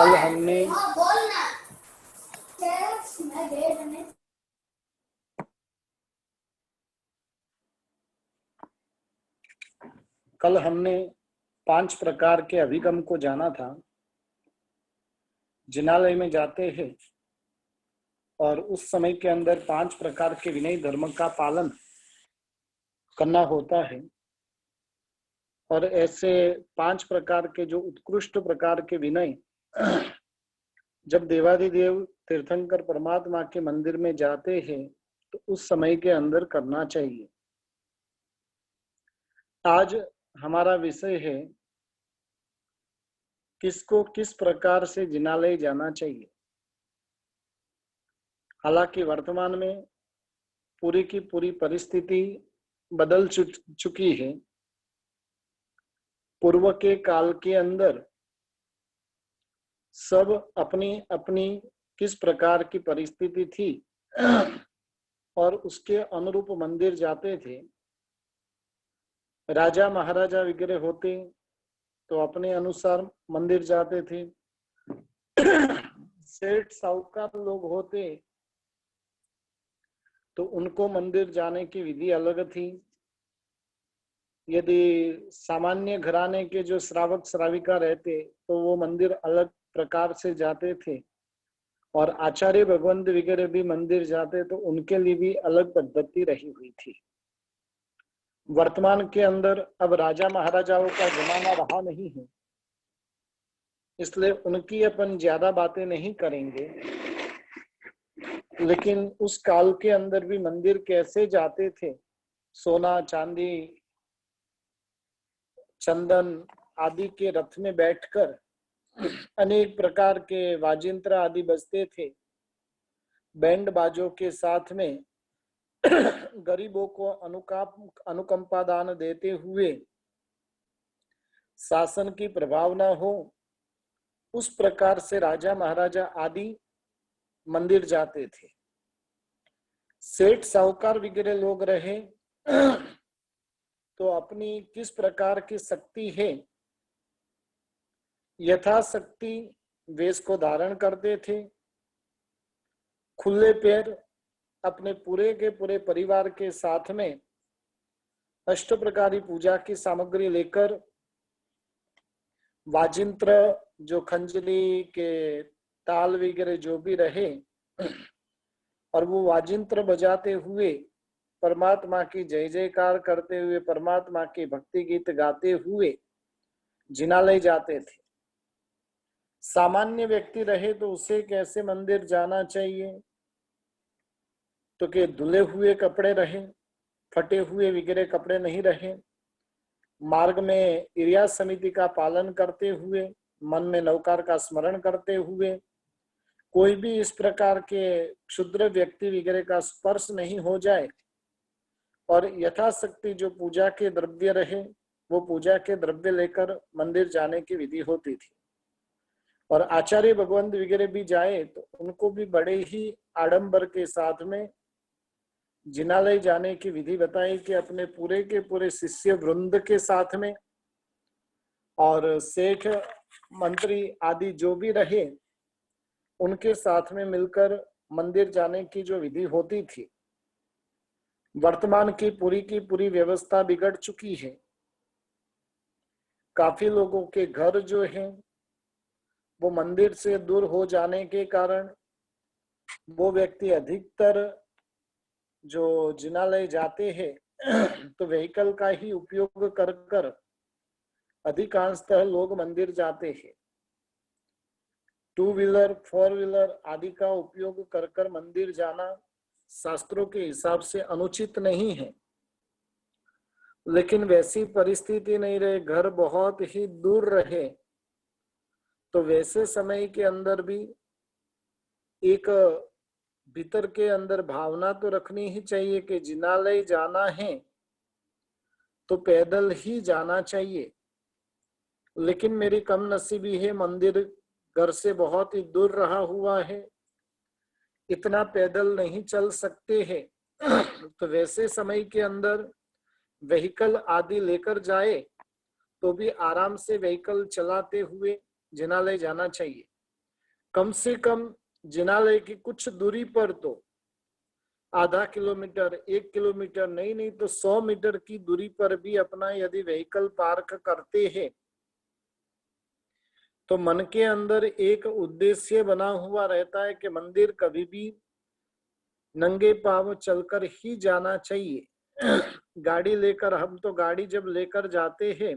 कल हमने कल हमने 5 प्रकार के अभिगम को जाना था। जिनालय में जाते हैं और उस समय के अंदर 5 प्रकार के विनय धर्म का पालन करना होता है और ऐसे 5 प्रकार के जो उत्कृष्ट प्रकार के विनय जब देवादिदेव तीर्थंकर परमात्मा के मंदिर में जाते हैं तो उस समय के अंदर करना चाहिए। आज हमारा विषय है किसको किस प्रकार से जिनालय जाना चाहिए। हालांकि वर्तमान में पूरी की पूरी परिस्थिति बदल चुकी है। पूर्व के काल के अंदर सब अपनी अपनी किस प्रकार की परिस्थिति थी और उसके अनुरूप मंदिर जाते थे। राजा महाराजा वगैरह होते तो अपने अनुसार मंदिर जाते थे। सेठ साहूकार लोग होते तो उनको मंदिर जाने की विधि अलग थी। यदि सामान्य घराने के जो श्रावक श्राविका रहते तो वो मंदिर अलग प्रकार से जाते थे और आचार्य भगवंत वगैरह भी मंदिर जाते तो उनके लिए भी अलग पद्धति रही हुई थी। वर्तमान के अंदर अब राजा महाराजाओं का जमाना रहा नहीं है, इसलिए उनकी अपन ज्यादा बातें नहीं करेंगे। लेकिन उस काल के अंदर भी मंदिर कैसे जाते थे, सोना चांदी चंदन आदि के रथ में बैठकर अनेक प्रकार के वाजिंत्र आदि बजते थे। बैंड बाजों के साथ में गरीबों को अनुकंपा दान देते हुए शासन की प्रभाव न हो, उस प्रकार से राजा महाराजा आदि मंदिर जाते थे। सेठ साहूकार वगैरह लोग रहे तो अपनी किस प्रकार की शक्ति है यथाशक्ति वेश को धारण करते थे। खुले पैर अपने पूरे के पूरे परिवार के साथ में अष्ट प्रकारी पूजा की सामग्री लेकर वाजिंत्र जो खंजली के ताल वगैरह जो भी रहे और वो वाजिंत्र बजाते हुए परमात्मा की जय जयकार करते हुए परमात्मा के भक्ति गीत गाते हुए जिनालय जाते थे। सामान्य व्यक्ति रहे तो उसे कैसे मंदिर जाना चाहिए, तो के धुले हुए कपड़े रहे, फटे हुए वगैरह कपड़े नहीं रहे। मार्ग में इरिया समिति का पालन करते हुए, मन में नवकार का स्मरण करते हुए, कोई भी इस प्रकार के क्षुद्र व्यक्ति वगैरह का स्पर्श नहीं हो जाए और यथाशक्ति जो पूजा के द्रव्य रहे वो पूजा के द्रव्य लेकर मंदिर जाने की विधि होती थी। और आचार्य भगवंत वगैरह भी जाए तो उनको भी बड़े ही आडंबर के साथ में जिनालय जाने की विधि बताई कि अपने पूरे के पूरे शिष्य वृंद के साथ में और सेठ मंत्री आदि जो भी रहे उनके साथ में मिलकर मंदिर जाने की जो विधि होती थी। वर्तमान की पूरी व्यवस्था बिगड़ चुकी है। काफी लोगों के घर जो हैं वो मंदिर से दूर हो जाने के कारण वो व्यक्ति अधिकतर जो जिनालय जाते हैं तो व्हीकल का ही उपयोग कर कर अधिकांशतः लोग मंदिर जाते हैं। 2 व्हीलर 4 व्हीलर आदि का उपयोग कर कर मंदिर जाना शास्त्रों के हिसाब से अनुचित नहीं है। लेकिन वैसी परिस्थिति नहीं रहे, घर बहुत ही दूर रहे तो वैसे समय के अंदर भी एक भीतर के अंदर भावना तो रखनी ही चाहिए कि जिनालय जाना है तो पैदल ही जाना चाहिए। लेकिन मेरी कम नसीबी है, मंदिर घर से बहुत ही दूर रहा हुआ है, इतना पैदल नहीं चल सकते हैं तो वैसे समय के अंदर व्हीकल आदि लेकर जाए तो भी आराम से व्हीकल चलाते हुए जिनालय जाना चाहिए। कम से कम जिनालय की कुछ दूरी पर तो आधा किलोमीटर, 1 किलोमीटर, नहीं तो 100 मीटर की दूरी पर भी अपना यदि व्हीकल पार्क करते हैं तो मन के अंदर एक उद्देश्य बना हुआ रहता है कि मंदिर कभी भी नंगे पांव चलकर ही जाना चाहिए। गाड़ी लेकर, हम तो गाड़ी जब लेकर जाते हैं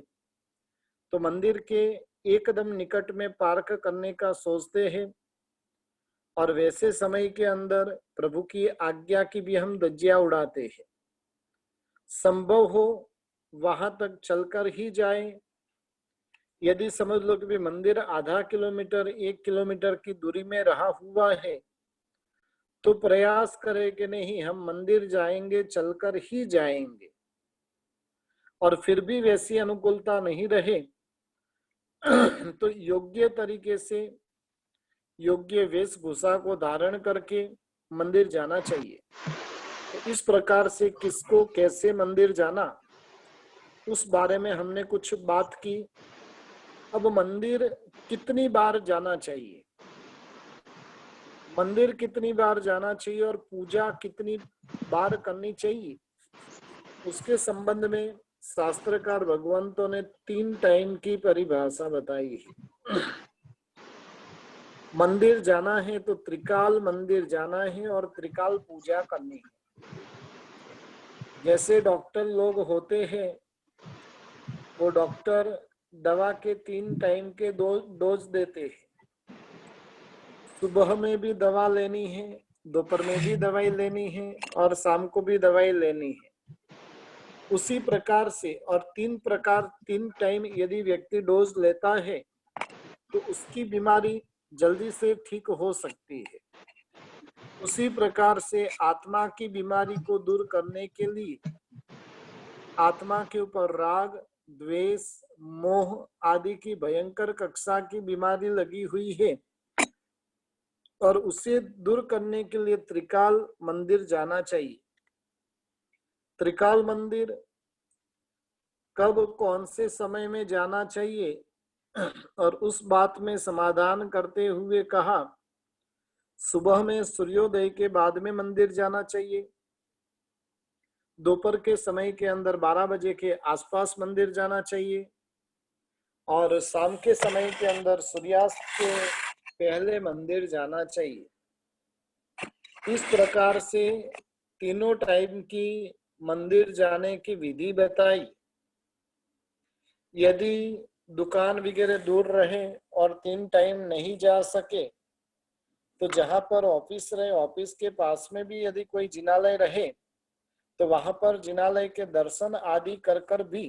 तो मंदिर के एकदम निकट में पार्क करने का सोचते हैं और वैसे समय के अंदर प्रभु की आज्ञा की भी हम धज्जियां उड़ाते हैं। संभव हो वहां तक चलकर ही जाएं। यदि समझ लो कि मंदिर आधा किलोमीटर, 1 किलोमीटर की दूरी में रहा हुआ है तो प्रयास करें कि नहीं, हम मंदिर जाएंगे, चलकर ही जाएंगे। और फिर भी वैसी अनुकूलता नहीं रहे तो योग्य तरीके से योग्य वेशभूषा को धारण करके मंदिर जाना चाहिए। तो इस प्रकार से किसको कैसे मंदिर जाना, उस बारे में हमने कुछ बात की। अब मंदिर कितनी बार जाना चाहिए, मंदिर कितनी बार जाना चाहिए और पूजा कितनी बार करनी चाहिए, उसके संबंध में शास्त्रकार भगवंतों ने 3 टाइम की परिभाषा बताई है। मंदिर जाना है तो त्रिकाल मंदिर जाना है और त्रिकाल पूजा करनी है। जैसे डॉक्टर लोग होते हैं, वो डॉक्टर दवा के 3 टाइम के डोज देते हैं। सुबह में भी दवा लेनी है, दोपहर में भी दवाई लेनी है और शाम को भी दवाई लेनी है। उसी प्रकार से और 3 टाइम यदि व्यक्ति डोज लेता है तो उसकी बीमारी जल्दी से ठीक हो सकती है। उसी प्रकार से आत्मा की बीमारी को दूर करने के लिए आत्मा के ऊपर राग, द्वेष, मोह आदि की भयंकर कक्षा की बीमारी लगी हुई है और उसे दूर करने के लिए त्रिकाल मंदिर जाना चाहिए। त्रिकाल मंदिर कब, कौन से समय में जाना चाहिए और उस बात में समाधान करते हुए कहा, सुबह में सूर्योदय के बाद में मंदिर जाना चाहिए, दोपहर के समय के अंदर 12 बजे के आसपास मंदिर जाना चाहिए और शाम के समय के अंदर सूर्यास्त के पहले मंदिर जाना चाहिए। इस प्रकार से तीनों टाइम की मंदिर जाने की विधि बताई। यदि दुकान वगैरह दूर रहे और 3 टाइम नहीं जा सके तो जहां पर ऑफिस रहे, ऑफिस के पास में भी यदि कोई जिनालय रहे तो वहां पर जिनालय के दर्शन आदि कर कर भी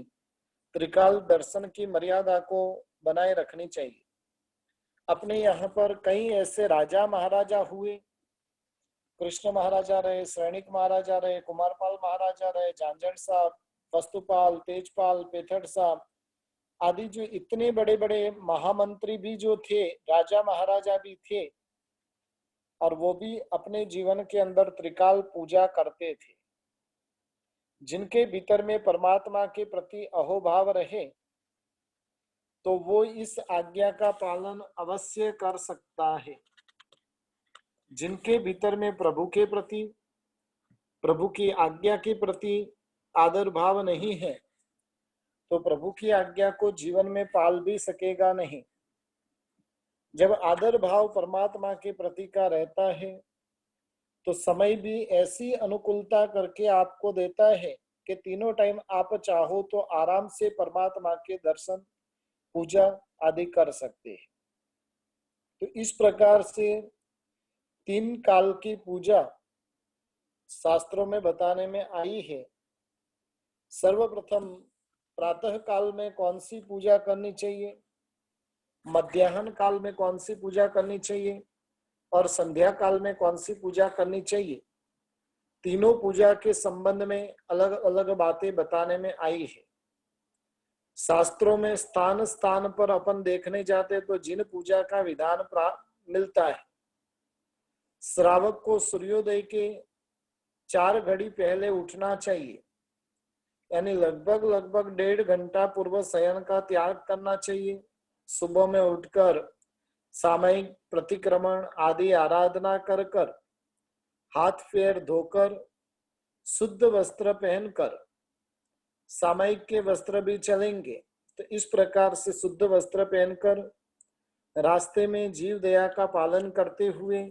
त्रिकाल दर्शन की मर्यादा को बनाए रखनी चाहिए। अपने यहाँ पर कई ऐसे राजा महाराजा हुए, कृष्ण महाराजा रहे, श्रेणिक महाराजा रहे, कुमारपाल महाराजा रहे, झांझण साहब, वस्तुपाल, तेजपाल, पेथड़ साहब आदि जो इतने बड़े बड़े महामंत्री भी जो थे, राजा महाराजा भी थे और वो भी अपने जीवन के अंदर त्रिकाल पूजा करते थे। जिनके भीतर में परमात्मा के प्रति अहोभाव रहे तो वो इस आज्ञा का पालन अवश्य कर सकता है। जिनके भीतर में प्रभु के प्रति, प्रभु की आज्ञा के प्रति आदर भाव नहीं है तो प्रभु की आज्ञा को जीवन में पाल भी सकेगा नहीं। जब आदर भाव परमात्मा के प्रति का रहता है तो समय भी ऐसी अनुकूलता करके आपको देता है कि तीनों टाइम आप चाहो तो आराम से परमात्मा के दर्शन, पूजा आदि कर सकते हैं। तो इस प्रकार से 3 काल की पूजा शास्त्रों में बताने में आई है। सर्वप्रथम प्रातः काल में कौन सी पूजा करनी चाहिए, मध्याह्न काल में कौन सी पूजा करनी चाहिए और संध्या काल में कौन सी पूजा करनी चाहिए, तीनों पूजा के संबंध में अलग अलग बातें बताने में आई है। शास्त्रों में स्थान स्थान पर अपन देखने जाते तो जिन पूजा का विधान मिलता है, श्रावक को सूर्योदय के 4 घड़ी पहले उठना चाहिए, यानी लगभग 1.5 घंटा पूर्व शयन का त्याग करना चाहिए। सुबह में उठकर सामयिक प्रतिक्रमण आदि आराधना कर कर, हाथ पैर धोकर, शुद्ध वस्त्र पहनकर, सामयिक के वस्त्र भी चलेंगे, तो इस प्रकार से शुद्ध वस्त्र पहनकर रास्ते में जीव दया का पालन करते हुए,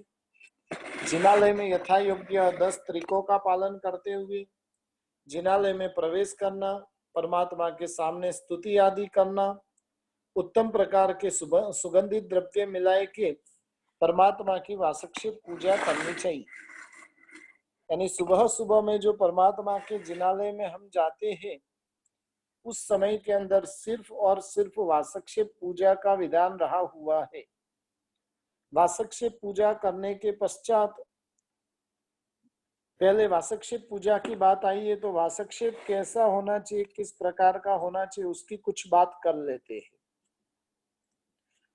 जिनालय में यथा योग्य 10 तरीकों का पालन करते हुए जिनालय में प्रवेश करना, परमात्मा के सामने स्तुति आदि करना, उत्तम प्रकार के सुगंधित द्रव्य मिलाए के परमात्मा की वासक्षित पूजा करनी चाहिए। यानी सुबह सुबह में जो परमात्मा के जिनालय में हम जाते हैं, उस समय के अंदर सिर्फ और सिर्फ वासक्षित पूजा का विधान रहा हुआ है। वासक्षित पूजा करने के पश्चात, पहले वासक्षित पूजा की बात आई है, तो वासक्षित कैसा होना चाहिए, किस प्रकार का होना चाहिए, उसकी कुछ बात कर लेते हैं।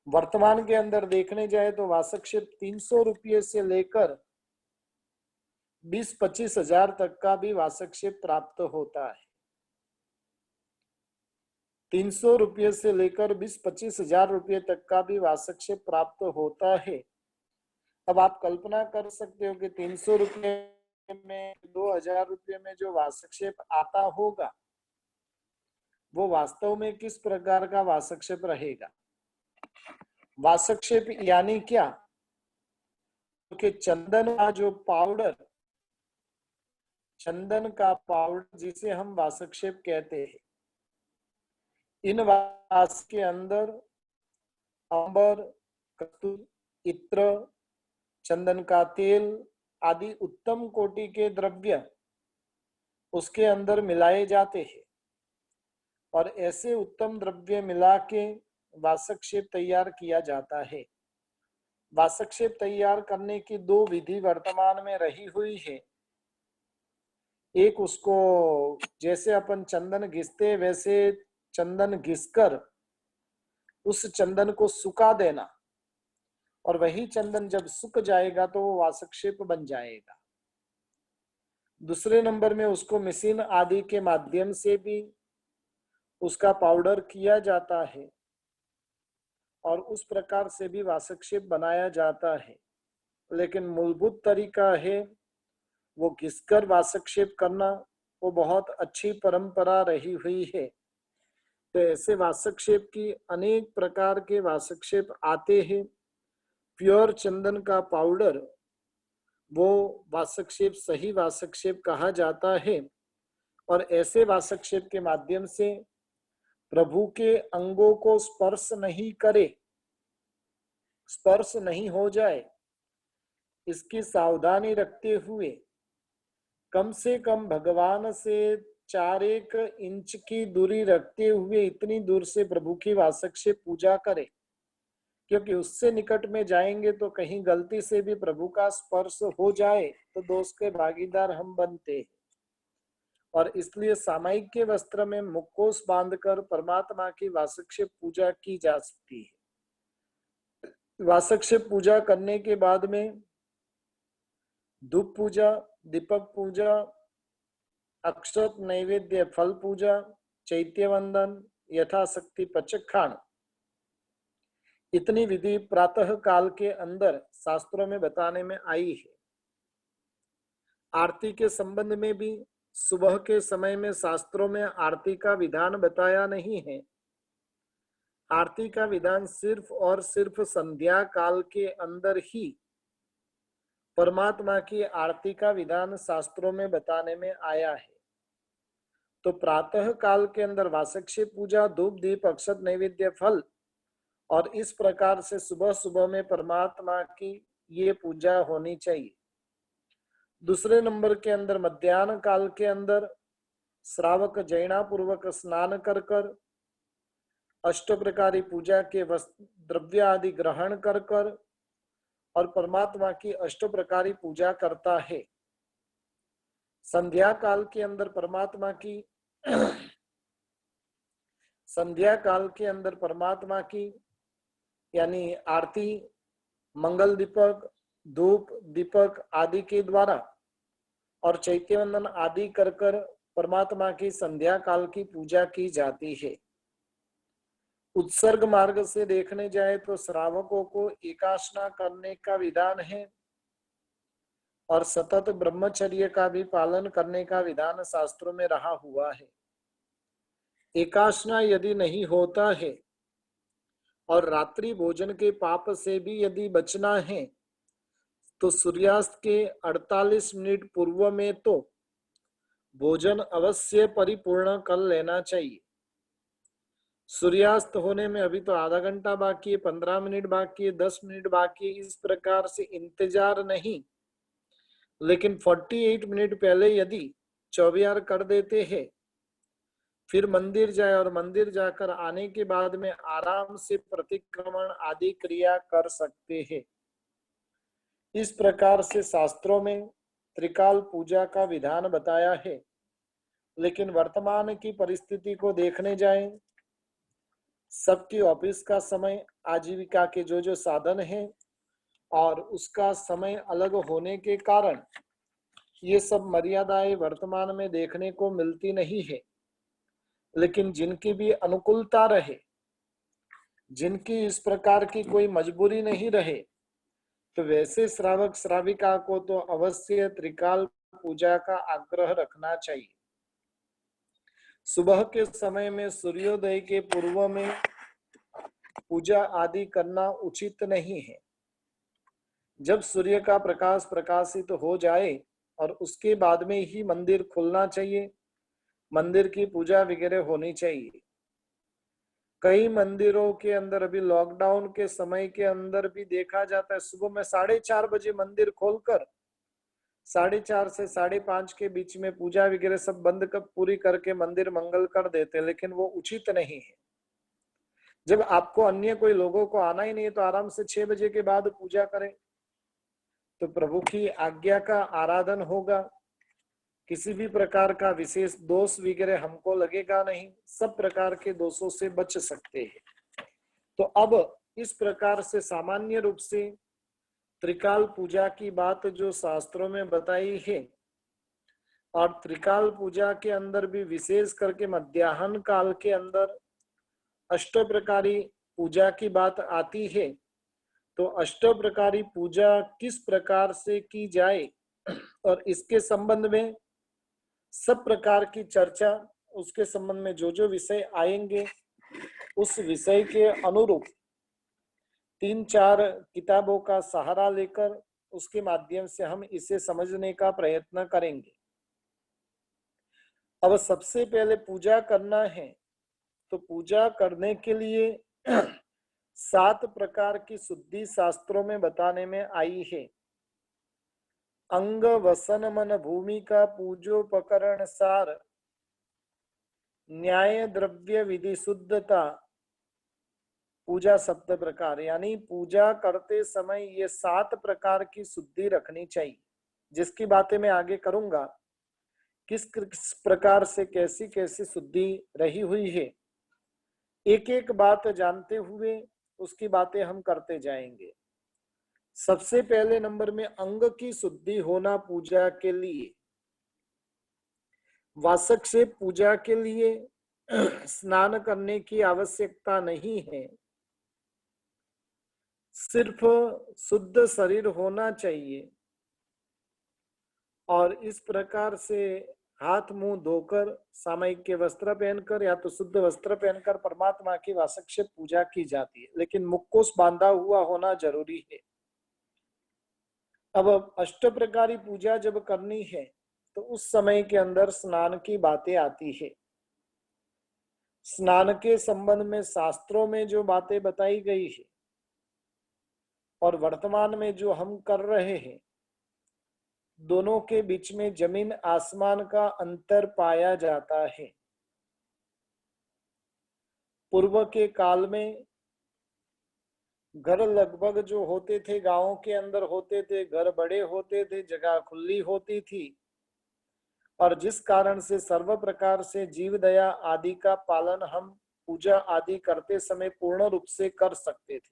वर्तमान के अंदर देखने जाए तो वासक्षित 300 रुपये से लेकर 20-25 हजार तक का भी वासक्षित प्राप्त होता है। 300 रुपये से लेकर 20-25 हजार रुपये तक का भी वासक्षित प्राप्त होता है। अब आप कल्पना कर सकते हो कि 300 रुपये में 2000 रुपये में जो वासक्षेप आता होगा, वो वास्तव में किस प्रकार का वासक्षेप रहेगा। वासक्षेप यानी क्या, कि चंदन का जो पाउडर, चंदन का पाउडर जिसे हम वासक्षेप कहते हैं, इन वास के अंदर अंबर, कस्तूर, इत्र, चंदन का तेल आदि उत्तम कोटि के द्रव्य उसके अंदर मिलाए जाते हैं, और ऐसे उत्तम द्रव्य मिला के वासक्षेप तैयार किया जाता है। वासक्षेप तैयार करने की 2 विधि वर्तमान में रही हुई है। एक, उसको जैसे अपन चंदन घिसते वैसे चंदन घिसकर उस चंदन को सुखा देना, और वही चंदन जब सूख जाएगा तो वो वासक्षेप बन जाएगा। दूसरे नंबर में उसको मशीन आदि के माध्यम से भी उसका पाउडर किया जाता है, और उस प्रकार से भी वासक्षेप बनाया जाता है। लेकिन मूलभूत तरीका है वो घिसकर वासक्षेप करना, वो बहुत अच्छी परंपरा रही हुई है। तो ऐसे वासक्षेप की अनेक प्रकार के वासक्षेप आते हैं। प्योर चंदन का पाउडर वो वासक्षेप सही वासक्षेप कहा जाता है, और ऐसे वासक्षेप के माध्यम से प्रभु के अंगों को स्पर्श नहीं करे, स्पर्श नहीं हो जाए, इसकी सावधानी रखते हुए कम से कम भगवान से 4-1 इंच की दूरी रखते हुए इतनी दूर से प्रभु की वासक्षेप पूजा करे, क्योंकि उससे निकट में जाएंगे तो कहीं गलती से भी प्रभु का स्पर्श हो जाए तो दोष के भागीदार हम बनते हैं। और इसलिए सामयिक के वस्त्र में मुखोस बांधकर परमात्मा की वासक्षेप पूजा की जा सकती है। वासक्षेप पूजा करने के बाद में धूप पूजा, दीपक पूजा, अक्षत नैवेद्य फल पूजा, चैत्य वंदन, यथाशक्ति पचखान, इतनी विधि प्रातः काल के अंदर शास्त्रों में बताने में आई है। आरती के संबंध में भी सुबह के समय में शास्त्रों में आरती का विधान बताया नहीं है। आरती का विधान सिर्फ और सिर्फ संध्या काल के अंदर ही परमात्मा की आरती का विधान शास्त्रों में बताने में आया है। तो प्रातः काल के अंदर वासक्षेप पूजा, धूप दीप अक्षत नैवेद्य फल, और इस प्रकार से सुबह सुबह में परमात्मा की ये पूजा होनी चाहिए। दूसरे नंबर के अंदर मध्याह्न काल के अंदर श्रावक जैना पूर्वक स्नान कर कर अष्ट प्रकारी पूजा के द्रव्य आदि ग्रहण कर कर और परमात्मा की अष्ट प्रकारी पूजा करता है। संध्या काल के अंदर परमात्मा की संध्या काल के अंदर परमात्मा की यानी आरती, मंगल दीपक, धूप दीपक आदि के द्वारा और चैत्य वंदन आदि कर कर परमात्मा की संध्या काल की पूजा की जाती है। उत्सर्ग मार्ग से देखने जाए तो श्रावकों को एकासना करने का विधान है और सतत ब्रह्मचर्य का भी पालन करने का विधान शास्त्रों में रहा हुआ है। एकासना यदि नहीं होता है और रात्रि भोजन के पाप से भी यदि बचना है तो सूर्यास्त के 48 मिनट पूर्व में तो भोजन अवश्य परिपूर्ण कर लेना चाहिए। सूर्यास्त होने में अभी तो आधा घंटा बाकी है, 15 मिनट बाकी है, 10 मिनट बाकी है, इस प्रकार से इंतजार नहीं, लेकिन 48 मिनट पहले यदि चौबियार कर देते हैं, फिर मंदिर जाए और मंदिर जाकर आने के बाद में आराम से प्रतिक्रमण आदि क्रिया कर सकते हैं। इस प्रकार से शास्त्रों में त्रिकाल पूजा का विधान बताया है। लेकिन वर्तमान की परिस्थिति को देखने जाएं, सबकी ऑफिस का समय, आजीविका के जो साधन हैं और उसका समय अलग होने के कारण ये सब मर्यादाएं वर्तमान में देखने को मिलती नहीं है। लेकिन जिनकी भी अनुकूलता रहे, जिनकी इस प्रकार की कोई मजबूरी नहीं रहे, तो वैसे श्रावक श्राविका को तो अवश्य त्रिकाल पूजा का आग्रह रखना चाहिए। सुबह के समय में सूर्योदय के पूर्व में पूजा आदि करना उचित नहीं है। जब सूर्य का प्रकाश प्रकाशित हो जाए और उसके बाद में ही मंदिर खुलना चाहिए, मंदिर की पूजा वगैरह होनी चाहिए। कई मंदिरों के अंदर अभी लॉकडाउन के समय के अंदर भी देखा जाता है, सुबह में 4:30 बजे मंदिर खोलकर 4:30 से 5:30 के बीच में पूजा वगैरह सब बंद कर पूरी करके मंदिर मंगल कर देते हैं, लेकिन वो उचित नहीं है। जब आपको अन्य कोई लोगों को आना ही नहीं है तो आराम से 6 बजे के बाद पूजा करें, तो प्रभु की आज्ञा का आराधन होगा। किसी भी प्रकार का विशेष दोष वगैरह हमको लगेगा नहीं, सब प्रकार के दोषों से बच सकते हैं। तो अब इस प्रकार से सामान्य रूप से त्रिकाल पूजा की बात जो शास्त्रों में बताई है, और त्रिकाल पूजा के अंदर भी विशेष करके मध्याह्न काल के अंदर अष्ट प्रकारी पूजा की बात आती है। तो अष्ट प्रकारी पूजा किस प्रकार से की जाए और इसके संबंध में सब प्रकार की चर्चा, उसके संबंध में जो विषय आएंगे उस विषय के अनुरूप 3-4 किताबों का सहारा लेकर उसके माध्यम से हम इसे समझने का प्रयत्न करेंगे। अब सबसे पहले पूजा करना है तो पूजा करने के लिए 7 प्रकार की शुद्धि शास्त्रों में बताने में आई है। अंग वसन मन भूमि का पूजोपकरण सार, न्याय द्रव्य विधि शुद्धता, पूजा 7 प्रकार, यानी पूजा करते समय ये 7 प्रकार की शुद्धि रखनी चाहिए, जिसकी बातें मैं आगे करूंगा। किस प्रकार से कैसी कैसी शुद्धि रही हुई है, एक एक बात जानते हुए उसकी बातें हम करते जाएंगे। सबसे पहले नंबर में अंग की शुद्धि होना पूजा के लिए। वासक से पूजा के लिए स्नान करने की आवश्यकता नहीं है, सिर्फ शुद्ध शरीर होना चाहिए और इस प्रकार से हाथ मुंह धोकर सामयिक के वस्त्र पहनकर या तो शुद्ध वस्त्र पहनकर परमात्मा की वासक से पूजा की जाती है, लेकिन मुखोश बांधा हुआ होना जरूरी है। अब अष्ट प्रकारी पूजा जब करनी है तो उस समय के अंदर स्नान की बातें आती है। स्नान के संबंध में शास्त्रों में जो बातें बताई गई है और वर्तमान में जो हम कर रहे हैं, दोनों के बीच में जमीन आसमान का अंतर पाया जाता है। पूर्व के काल में घर लगभग जो होते थे गांवों के अंदर होते थे, घर बड़े होते थे, जगह खुली होती थी और जिस कारण से सर्व प्रकार से जीव दया आदि का पालन हम पूजा आदि करते समय पूर्ण रूप से कर सकते थे।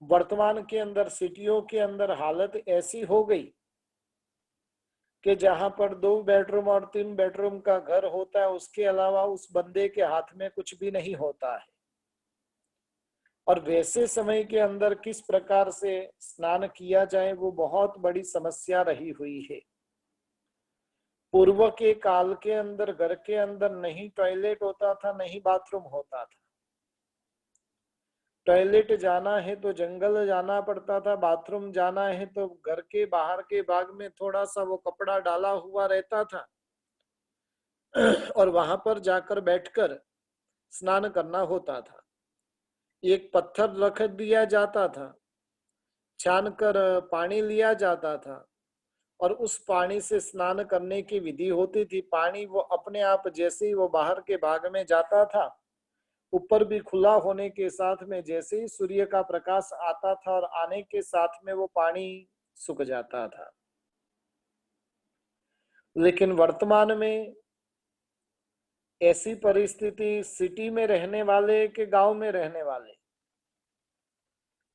वर्तमान के अंदर सिटियों के अंदर हालत ऐसी हो गई कि जहां पर 2 बेडरूम और 3 बेडरूम का घर होता है, उसके अलावा उस बंदे के हाथ में कुछ भी नहीं होता है। और वैसे समय के अंदर किस प्रकार से स्नान किया जाए वो बहुत बड़ी समस्या रही हुई है। पूर्व के काल के अंदर घर के अंदर नहीं टॉयलेट होता था, नहीं बाथरूम होता था। टॉयलेट जाना है तो जंगल जाना पड़ता था, बाथरूम जाना है तो घर के बाहर के भाग में थोड़ा सा वो कपड़ा डाला हुआ रहता था और वहां पर जाकर बैठकर स्नान करना होता था। एक पत्थर रख दिया जाता था, छान कर पानी लिया जाता था और उस पानी से स्नान करने की विधि होती थी। पानी वो अपने आप जैसे ही वो बाहर के भाग में जाता था, ऊपर भी खुला होने के साथ में जैसे ही सूर्य का प्रकाश आता था और आने के साथ में वो पानी सूख जाता था। लेकिन वर्तमान में ऐसी परिस्थिति सिटी में रहने वाले के गांव में रहने वाले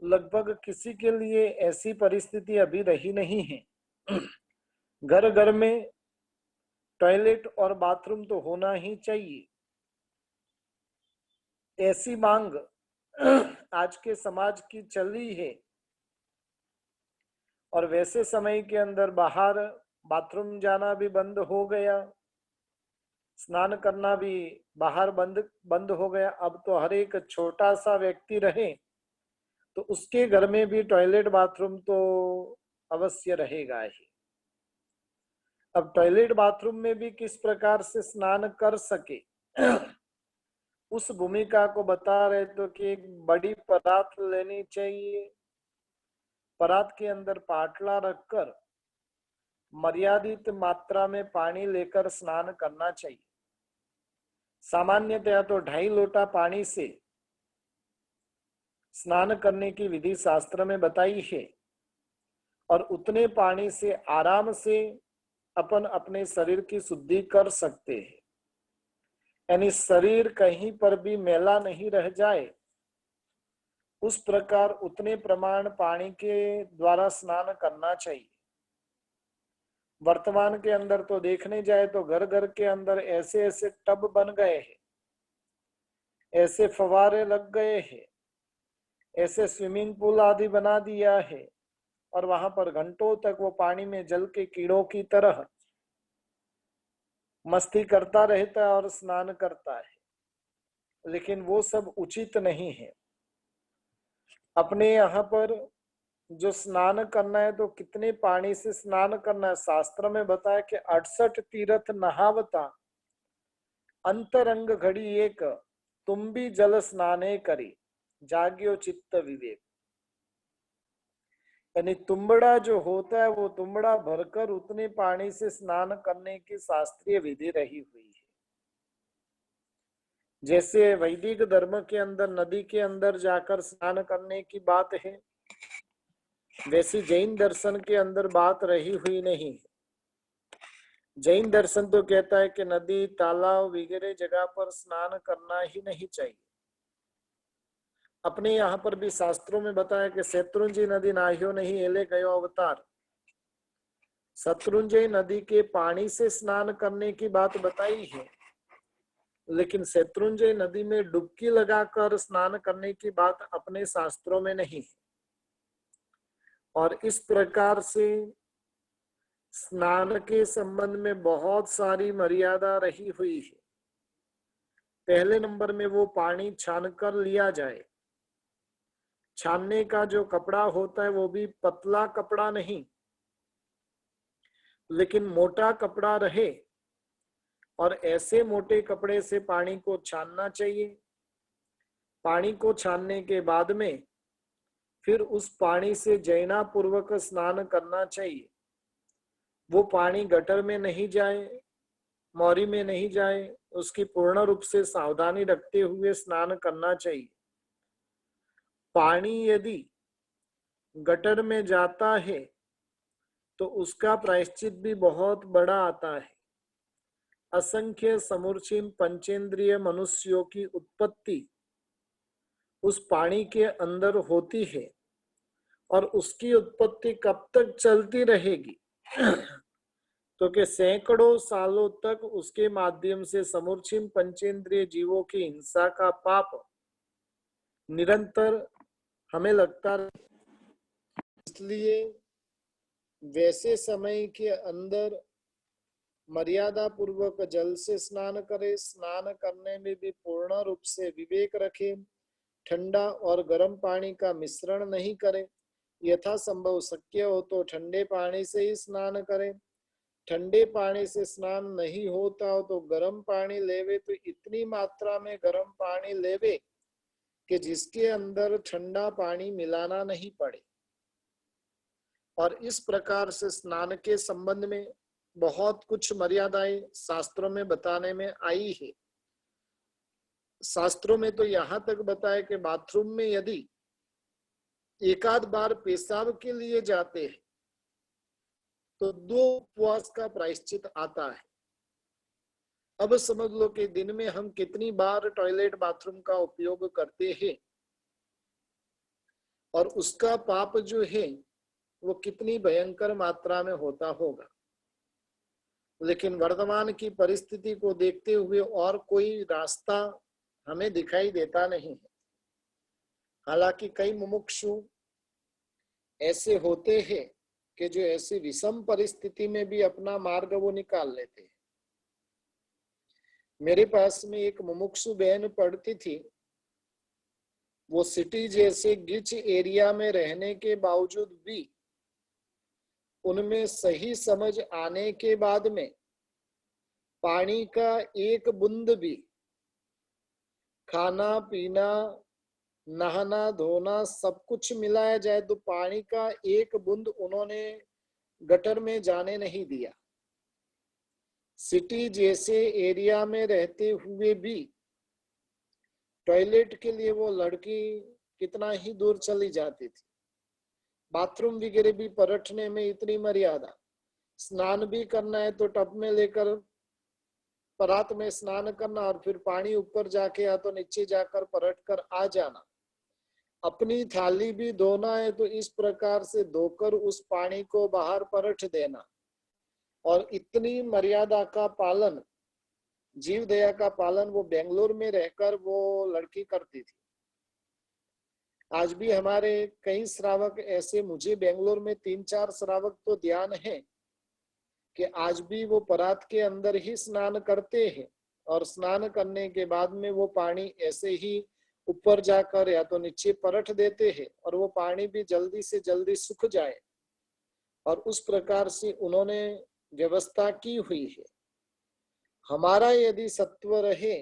लगभग किसी के लिए ऐसी परिस्थिति अभी रही नहीं है। घर घर में टॉयलेट और बाथरूम तो होना ही चाहिए, ऐसी मांग आज के समाज की चल रही है। और वैसे समय के अंदर बाहर बाथरूम जाना भी बंद हो गया, स्नान करना भी बाहर बंद बंद हो गया। अब तो हर एक छोटा सा व्यक्ति रहे तो उसके घर में भी टॉयलेट बाथरूम तो अवश्य रहेगा ही। अब टॉयलेट बाथरूम में भी किस प्रकार से स्नान कर सके उस भूमिका को बता रहे तो कि एक बड़ी परात लेनी चाहिए, परात के अंदर पाटला रखकर मर्यादित मात्रा में पानी लेकर स्नान करना चाहिए। सामान्यतया तो 2.5 लोटा पानी से स्नान करने की विधि शास्त्र में बताई है और उतने पानी से आराम से अपन अपने शरीर की शुद्धि कर सकते हैं। यानी शरीर कहीं पर भी मैला नहीं रह जाए, उस प्रकार उतने प्रमाण पानी के द्वारा स्नान करना चाहिए। वर्तमान के अंदर तो देखने जाए तो घर घर के अंदर ऐसे ऐसे टब बन गए हैं, ऐसे फवारे लग गए हैं, ऐसे स्विमिंग पूल आदि बना दिया है और वहां पर घंटों तक वो पानी में जल के कीड़ों की तरह मस्ती करता रहता है और स्नान करता है। लेकिन वो सब उचित नहीं है। अपने यहाँ पर जो स्नान करना है तो कितने पानी से स्नान करना है। शास्त्र में बताया कि 68 तीर्थ नहावता अंतरंग घड़ी एक, तुम भी जल स्नाने करी जाग्यो चित्त विवेक। यानी तुंबड़ा जो होता है वो तुंबड़ा भरकर उतने पानी से स्नान करने की शास्त्रीय विधि रही हुई है। जैसे वैदिक धर्म के अंदर नदी के अंदर जाकर स्नान करने की बात है, वैसी जैन दर्शन के अंदर बात रही हुई नहीं है। जैन दर्शन तो कहता है कि नदी तालाब वगैरह जगह पर स्नान करना ही नहीं चाहिए। अपने यहाँ पर भी शास्त्रों में बताया कि शत्रुंजय नदी नाहियो नहीं एले गयो अवतार। शत्रुंजय नदी के पानी से स्नान करने की बात बताई है, लेकिन शत्रुंजय नदी में डुबकी लगाकर स्नान करने की बात अपने शास्त्रों में नहीं है। और इस प्रकार से स्नान के संबंध में बहुत सारी मर्यादा रही हुई है। पहले नंबर में वो पानी छान कर लिया जाए। छानने का जो कपड़ा होता है वो भी पतला कपड़ा नहीं, लेकिन मोटा कपड़ा रहे और ऐसे मोटे कपड़े से पानी को छानना चाहिए। पानी को छानने के बाद में फिर उस पानी से जैना पूर्वक स्नान करना चाहिए। वो पानी गटर में नहीं जाए, मौरी में नहीं जाए, उसकी पूर्ण रूप से सावधानी रखते हुए स्नान करना चाहिए। पानी यदि गटर में जाता है तो उसका प्रायश्चित भी बहुत बड़ा आता है। असंख्य समूर्छिन पंचेंद्रिय मनुष्यों की उत्पत्ति उस पानी के अंदर होती है और उसकी उत्पत्ति कब तक चलती रहेगी तो कि सैकड़ों सालों तक उसके माध्यम से समूर्छिन पंचेंद्रिय जीवों की हिंसा का पाप निरंतर हमें लगता, इसलिए वैसे समय के अंदर मर्यादा पूर्वक जल से स्नान करे, स्नान करने में भी पूर्ण रूप से विवेक रखे, ठंडा और गर्म पानी का मिश्रण नहीं करे, यथा संभव शक्य हो तो ठंडे पानी से ही स्नान करे, ठंडे पानी से स्नान नहीं होता हो तो गर्म पानी लेवे, तो इतनी मात्रा में गर्म पानी लेवे कि जिसके अंदर ठंडा पानी मिलाना नहीं पड़े। और इस प्रकार से स्नान के संबंध में बहुत कुछ मर्यादाएं शास्त्रों में बताने में आई है। शास्त्रों में तो यहां तक बताया कि बाथरूम में यदि एक आध बार पेशाब के लिए जाते हैं तो 2 उपवास का प्रायश्चित आता है। अब समझ लो कि दिन में हम कितनी बार टॉयलेट बाथरूम का उपयोग करते हैं और उसका पाप जो है वो कितनी भयंकर मात्रा में होता होगा। लेकिन वर्तमान की परिस्थिति को देखते हुए और कोई रास्ता हमें दिखाई देता नहीं है। हालांकि कई मुमुक्षु ऐसे होते हैं कि जो ऐसी विषम परिस्थिति में भी अपना मार्ग वो निकाल लेते हैं। मेरे पास में एक मुमुक्षु बहन पढ़ती थी, वो सिटी जैसे गिच एरिया में रहने के बावजूद भी उनमें सही समझ आने के बाद में पानी का एक बूंद भी, खाना पीना नहाना धोना सब कुछ मिलाया जाए तो पानी का एक बूंद उन्होंने गटर में जाने नहीं दिया। सिटी जैसे एरिया में रहते हुए भी टॉयलेट के लिए वो लड़की कितना ही दूर चली जाती थी। बाथरूम वगैरह भी परखने में इतनी मर्यादा, स्नान भी करना है तो टब में लेकर परात में स्नान करना और फिर पानी ऊपर जाके या तो नीचे जाकर परट कर आ जाना। अपनी थाली भी धोना है तो इस प्रकार से धोकर उस पानी को बाहर परट देना। और इतनी मर्यादा का पालन, जीव दया का पालन वो बेंगलोर में रहकर वो लड़की करती थी। आज भी हमारे कई श्रावक ऐसे, मुझे बेंगलोर में 3-4 श्रावक तो ध्यान है कि आज भी वो परात के अंदर ही स्नान करते हैं और स्नान करने के बाद में वो पानी ऐसे ही ऊपर जाकर या तो नीचे परट देते हैं और वो पानी भी जल्दी से जल्दी सूख जाए, और उस प्रकार से उन्होंने व्यवस्था की हुई है। हमारा यदि सत्व रहे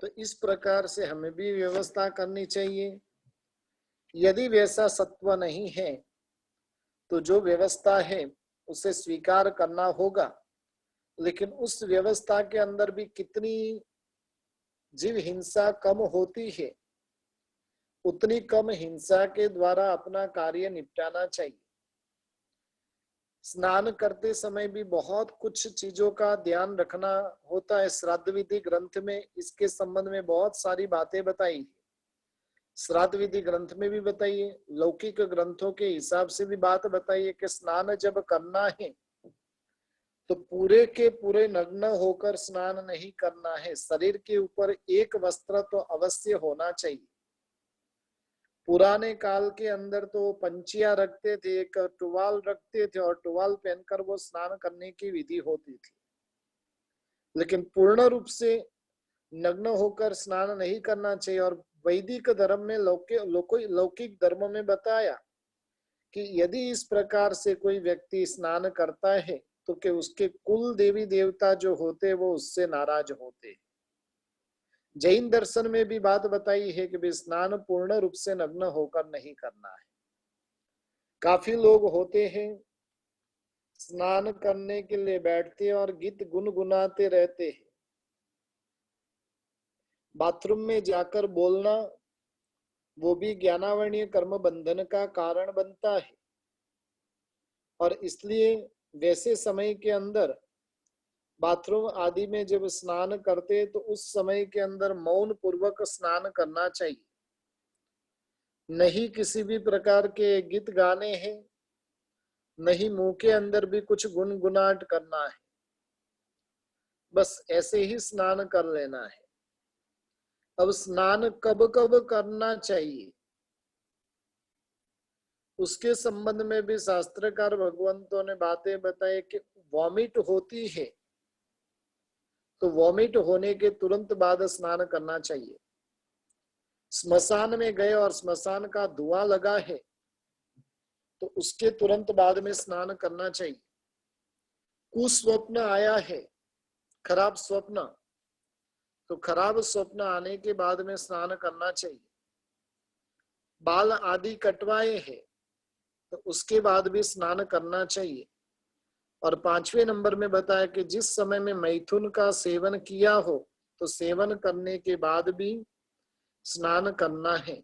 तो इस प्रकार से हमें भी व्यवस्था करनी चाहिए। यदि वैसा सत्व नहीं है तो जो व्यवस्था है उसे स्वीकार करना होगा, लेकिन उस व्यवस्था के अंदर भी कितनी जीव हिंसा कम होती है, उतनी कम हिंसा के द्वारा अपना कार्य निपटाना चाहिए। स्नान करते समय भी बहुत कुछ चीजों का ध्यान रखना होता है। श्राद्ध विधि ग्रंथ में इसके संबंध में बहुत सारी बातें बताई है। श्राद्ध विधि ग्रंथ में भी बताइए, लौकिक ग्रंथों के हिसाब से भी बात बताइए कि स्नान जब करना है तो पूरे के पूरे नग्न होकर स्नान नहीं करना है। शरीर के ऊपर एक वस्त्र तो अवश्य होना चाहिए। पुराने काल के अंदर तो पंचिया रखते थे, एक टुवाल रखते थे और टुवाल पहनकर वो स्नान करने की विधि होती थी। लेकिन पूर्ण रूप से नग्न होकर स्नान नहीं करना चाहिए। और वैदिक धर्म में लौकिक धर्म में बताया कि यदि इस प्रकार से कोई व्यक्ति स्नान करता है तो कि उसके कुल देवी देवता जो होते वो उससे नाराज होते। जैन दर्शन में भी बात बताई है कि स्नान पूर्ण रूप से नग्न होकर नहीं करना है। काफी लोग होते हैं स्नान करने के लिए बैठते और गीत गुनगुनाते रहते हैं। बाथरूम में जाकर बोलना वो भी ज्ञानावरणीय कर्म बंधन का कारण बनता है। और इसलिए वैसे समय के अंदर बाथरूम आदि में जब स्नान करते तो उस समय के अंदर मौन पूर्वक स्नान करना चाहिए। नहीं किसी भी प्रकार के गीत गाने हैं, नहीं मुंह के अंदर भी कुछ गुनगुनाहट करना है, बस ऐसे ही स्नान कर लेना है। अब स्नान कब कब करना चाहिए उसके संबंध में भी शास्त्रकार भगवंतों ने बातें बताई कि वॉमिट होती है तो वॉमिट होने के तुरंत बाद स्नान करना चाहिए। स्मशान में गए और स्मशान का धुआं लगा है तो उसके तुरंत बाद में स्नान करना चाहिए। कुस्वप्न आया है, खराब स्वप्न, तो खराब स्वप्न आने के बाद में स्नान करना चाहिए। बाल आदि कटवाए हैं तो उसके बाद भी स्नान करना चाहिए। और 5वें नंबर में बताया कि जिस समय में मैथुन का सेवन किया हो तो सेवन करने के बाद भी स्नान करना है।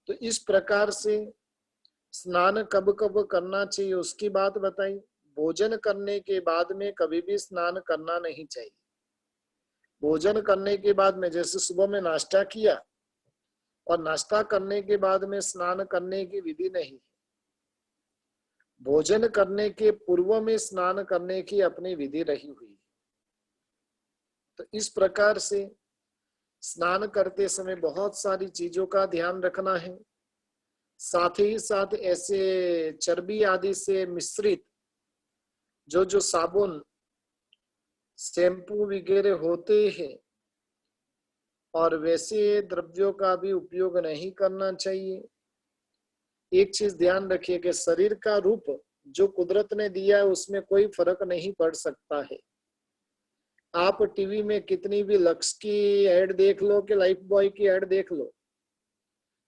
तो इस प्रकार से स्नान कब कब करना चाहिए उसकी बात बताई। भोजन करने के बाद में कभी भी स्नान करना नहीं चाहिए। भोजन करने के बाद में जैसे सुबह में नाश्ता किया और नाश्ता करने के बाद में स्नान करने की विधि नहीं। भोजन करने के पूर्व में स्नान करने की अपनी विधि रही हुई। तो इस प्रकार से स्नान करते समय बहुत सारी चीजों का ध्यान रखना है। साथ ही साथ ऐसे चर्बी आदि से मिश्रित जो साबुन शैम्पू वगैरह होते हैं और वैसे द्रव्यों का भी उपयोग नहीं करना चाहिए। एक चीज ध्यान रखिए कि शरीर का रूप जो कुदरत ने दिया है उसमें कोई फर्क नहीं पड़ सकता है। आप टीवी में कितनी भी लक्स की एड देख लो कि लाइफ बॉय की एड देख लो,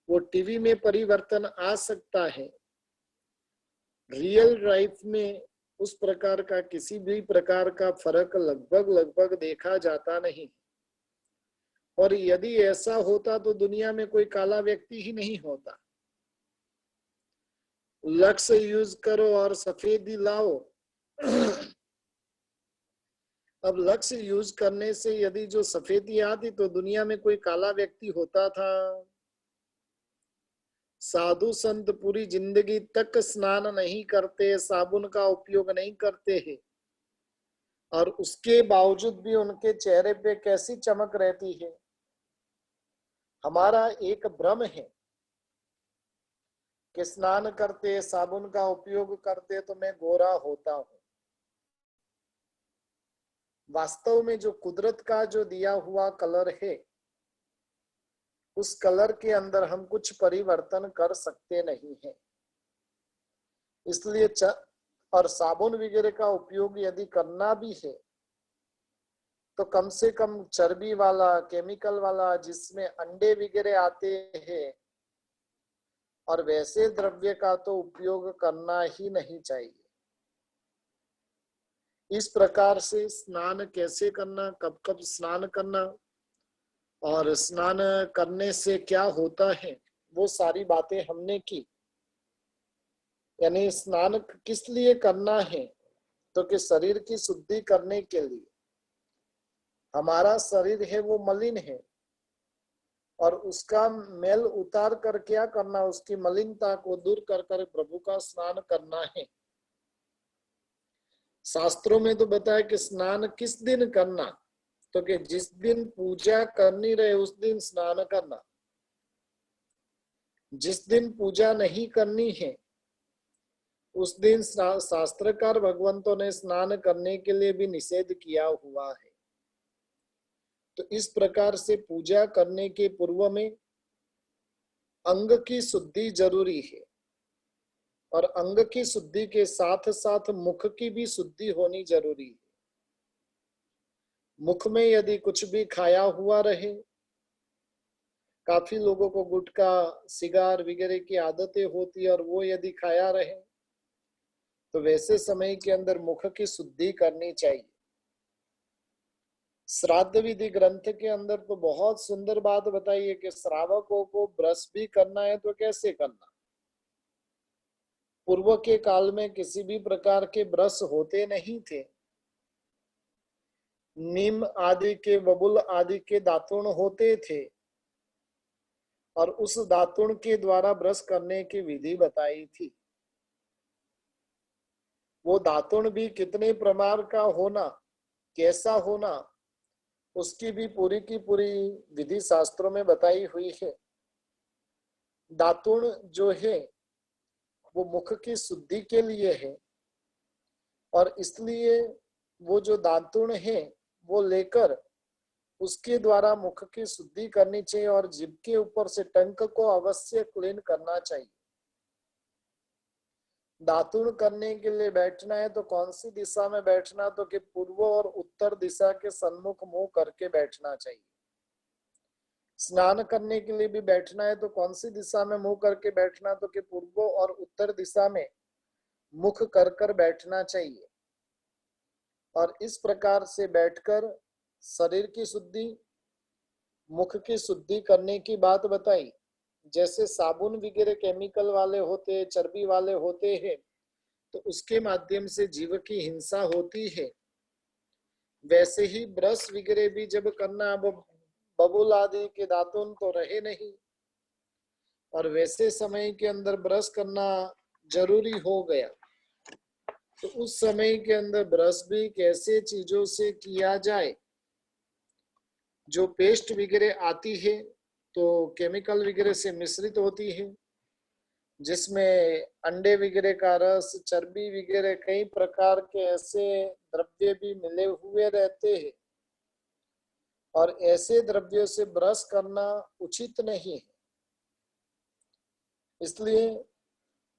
वो टीवी में परिवर्तन आ सकता है, रियल लाइफ में उस प्रकार का किसी भी प्रकार का फर्क लगभग देखा जाता नहीं। और यदि ऐसा होता तो दुनिया में कोई काला व्यक्ति ही नहीं होता। लक्स यूज करो और सफेदी लाओ। अब लक्स यूज करने से यदि जो सफेदी आती तो दुनिया में कोई काला व्यक्ति होता था? साधु संत पूरी जिंदगी तक स्नान नहीं करते, साबुन का उपयोग नहीं करते हैं और उसके बावजूद भी उनके चेहरे पे कैसी चमक रहती है। हमारा एक भ्रम है कि स्नान करते साबुन का उपयोग करते तो मैं गोरा होता हूं। वास्तव में जो कुदरत का जो दिया हुआ कलर है उस कलर के अंदर हम कुछ परिवर्तन कर सकते नहीं है। इसलिए और साबुन वगैरह का उपयोग यदि करना भी है तो कम से कम चर्बी वाला, केमिकल वाला, जिसमें अंडे वगैरह आते हैं और वैसे द्रव्य का तो उपयोग करना ही नहीं चाहिए। इस प्रकार से स्नान कैसे करना, कब कब स्नान करना और स्नान करने से क्या होता है वो सारी बातें हमने की। यानी स्नान किस लिए करना है तो कि शरीर की शुद्धि करने के लिए। हमारा शरीर है वो मलिन है और उसका मैल उतार कर क्या करना, उसकी मलिनता को दूर कर कर प्रभु का स्नान करना है। शास्त्रों में तो बताया कि स्नान किस दिन करना, तो कि जिस दिन पूजा करनी रहे उस दिन स्नान करना। जिस दिन पूजा नहीं करनी है उस दिन शास्त्रकार भगवंतों ने स्नान करने के लिए भी निषेध किया हुआ है। तो इस प्रकार से पूजा करने के पूर्व में अंग की शुद्धि जरूरी है और अंग की शुद्धि के साथ साथ मुख की भी शुद्धि होनी जरूरी है। मुख में यदि कुछ भी खाया हुआ रहे, काफी लोगों को गुटखा, सिगार वगैरह की आदतें होती है और वो यदि खाया रहे तो वैसे समय के अंदर मुख की शुद्धि करनी चाहिए। श्राद्ध विधि ग्रंथ के अंदर तो बहुत सुंदर बात बताई है कि श्रावकों को ब्रश भी करना है तो कैसे करना। पूर्व के काल में किसी भी प्रकार के ब्रश होते नहीं थे। नीम आदि के, बबूल आदि के दातुन होते थे और उस दातुन के द्वारा ब्रश करने की विधि बताई थी। वो दातुन भी कितने प्रकार का होना, कैसा होना, उसकी भी पूरी की पूरी विधि शास्त्रों में बताई हुई है। दातुण जो है वो मुख की शुद्धि के लिए है, और इसलिए वो जो दातुण है वो लेकर उसके द्वारा मुख की शुद्धि करनी चाहिए, और जीभ के ऊपर से टंक को अवश्य क्लीन करना चाहिए। दातुण करने के लिए बैठना है तो कौन सी दिशा में बैठना, तो कि पूर्व और उत्तर दिशा के सन्मुख मुंह करके बैठना चाहिए। स्नान करने के लिए भी बैठना है तो कौन सी दिशा में मुंह करके बैठना, तो कि पूर्व और उत्तर दिशा में मुख कर कर बैठना चाहिए। और इस प्रकार से बैठकर शरीर की शुद्धि, मुख की शुद्धि करने की बात बताई। जैसे साबुन वगैरह केमिकल वाले होते हैं, चर्बी वाले होते हैं, तो उसके माध्यम से जीव की हिंसा होती है। वैसे ही ब्रश वगैरह भी जब करना, अब बबूल आदि के दातुन तो रहे नहीं, और वैसे समय के अंदर ब्रश करना जरूरी हो गया, तो उस समय के अंदर ब्रश भी कैसे चीजों से किया जाए। जो पेस्ट वगैरह आती है तो केमिकल वगैरह से मिश्रित होती है, जिसमें अंडे वगैरह का रस, चर्बी वगैरह, कई प्रकार के ऐसे द्रव्य भी मिले हुए रहते हैं, और ऐसे द्रव्यों से ब्रश करना उचित नहीं है। इसलिए